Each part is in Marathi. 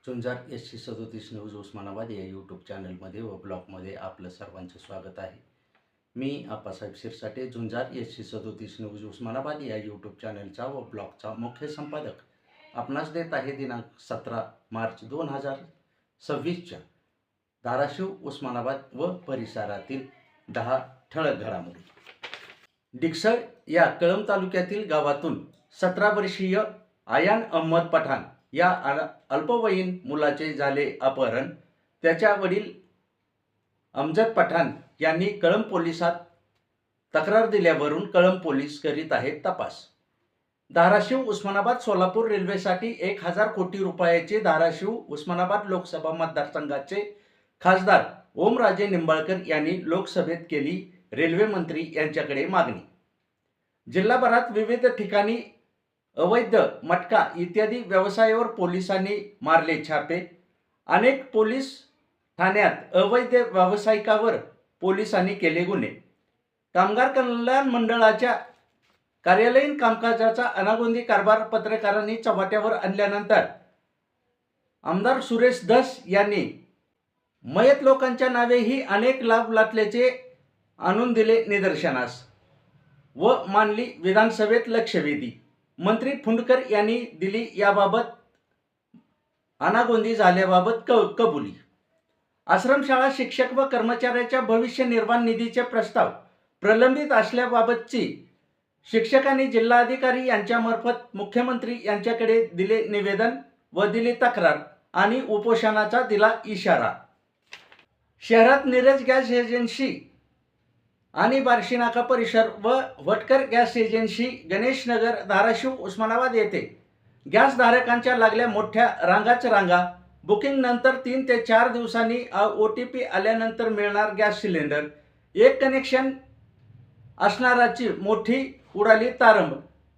झुंजार SC37 न्यूज उस्मानाबाद या यूट्यूब चॅनलमध्ये व ब्लॉगमध्ये आपलं सर्वांचं स्वागत आहे। मी आप्पासाहेब शिरसाटे, झुंजार SC37 न्यूज उस्मानाबाद या यूट्यूब चॅनलचा व ब्लॉगचा मुख्य संपादक आपणास देत आहे दिनांक 17 मार्च 2026 धाराशिव, उस्मानाबाद व परिसरातील 10 ठळक घडामोडी। डिकसळ या कळंब तालुक्यातील गावातून 17 वर्षीय आयान अहमद पठाण या अल्पवयीन मुलाचे झाले अपहरण। त्याच्या वडील अमजद पठाण यांनी कळंब पोलिसात तक्रार दिल्यावरून कळंब पोलीस करीत आहेत तपास। धाराशिव, उस्मानाबाद, सोलापूर रेल्वेसाठी 1000 कोटी रुपयाचे धाराशिव उस्मानाबाद लोकसभा मतदारसंघाचे खासदार ओमराजे निंबाळकर यांनी लोकसभेत केली रेल्वे मंत्री यांच्याकडे मागणी। जिल्हाभरात विविध ठिकाणी अवैध मटका इत्यादी व्यवसायावर पोलिसांनी मारले छापे। अनेक पोलीस ठाण्यात अवैध व्यावसायिकावर पोलिसांनी केले गुन्हे। कामगार कल्याण मंडळाच्या कार्यालयीन कामकाजाचा अनागोंदी कारभार पत्रकारांनी चव्हाट्यावर आणल्यानंतर आमदार सुरेश धस यांनी मयत लोकांच्या नावेही अनेक लाभ लाटल्याचे आणून दिले निदर्शनास व मानली विधानसभेत लक्षवेधी। मंत्री फुंडकर यांनी दिली याबाबत अनागोंदी झाल्याबाबत कबुली। आश्रमशाळा शिक्षक व कर्मचाऱ्याच्या भविष्य निर्वाह निधीचे प्रस्ताव प्रलंबित असल्याबाबतची शिक्षकांनी जिल्हाधिकारी यांच्यामार्फत मुख्यमंत्री यांच्याकडे दिले निवेदन व दिली तक्रार आणि उपोषणाचा दिला इशारा। शहरात नीरज गॅस एजन्सी आणि बार्शी नाका परिसर व वटकर गॅस एजन्सी, गणेश नगर, धाराशिव, उस्मानाबाद येथे गॅस धारकांच्या लागल्या मोठ्या रांगा। बुकिंग नंतर 3 ते 4 दिवसांनी OTP आल्यानंतर मिळणार गॅस सिलेंडर। एक कनेक्शन असणाराची मोठी उडाली तारंब।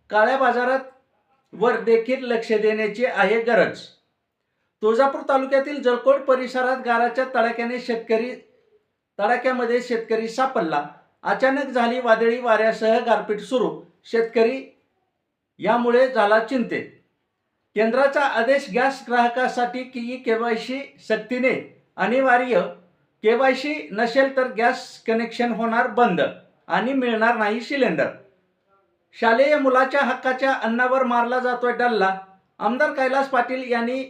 काळ्या बाजारात वर देखील लक्ष देण्याची आहे गरज। तुळजापूर तालुक्यातील जळकोट परिसरात गाराच्या तडाख्यामध्ये शेतकरी सापडला। अचानक झाली वादळी वाऱ्यासह गारपीट सुरू, शेतकरी यामुळे झाला चिंतेत। केंद्राचा आदेश, गॅस ग्राहकासाठी KYC सक्तीने अनिवार्य। KYC नसेल तर गॅस कनेक्शन होणार बंद आणि मिळणार नाही सिलेंडर। शालेय मुलाच्या हक्काच्या अन्नावर मारला जातोय डल्ला। आमदार कैलास पाटील यांनी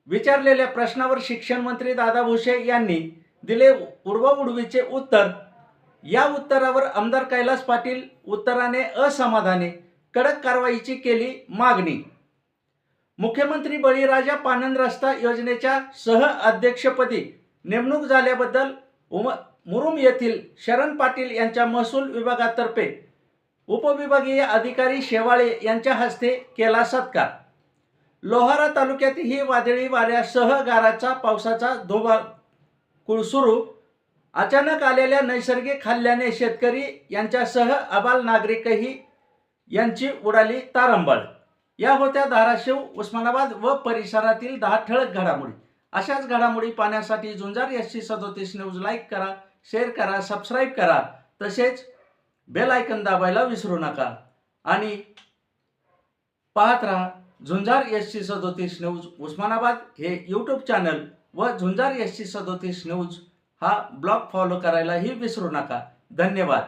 विचारलेल्या प्रश्नावर शिक्षण मंत्री दादा भुसे यांनी दिले उडवाउडवीचे उत्तर। या उत्तरावर आमदार कैलास पाटील उत्तराने असमाधानी, कडक कारवाईची केली मागणी। मुख्यमंत्री बळीराजा पानंद रस्ता योजनेच्या सह अध्यक्षपदी नेमणूक झाल्याबद्दल मुरुम येथील शरण पाटील यांच्या महसूल विभागातर्फे उपविभागीय अधिकारी शेवाळे यांच्या हस्ते केला सत्कार। लोहारा तालुक्यातही वादळी वाऱ्यासह गाराचा पावसाचा धुमाकूळ सुरू। अचानक आलेल्या नैसर्गिक हल्ल्याने शेतकरी यांच्यासह अबाल नागरिकही यांची उडाली तारंबळ। या होत्या धाराशिव, उस्मानाबाद व परिसरातील 10 ठळक घडामोडी। अशाच घडामोडी पाहण्यासाठी झुंजार SC37 न्यूज लाईक करा, शेअर करा, सबस्क्राईब करा, तसेच बेल आयकॉन दाबायला विसरू नका आणि पाहत राहा झुंजार SC37 न्यूज उस्मानाबाद हे यूट्यूब चॅनल व झुंजार SC37 न्यूज हा ब्लॉग फॉलो करायलाही विसरू नका। धन्यवाद।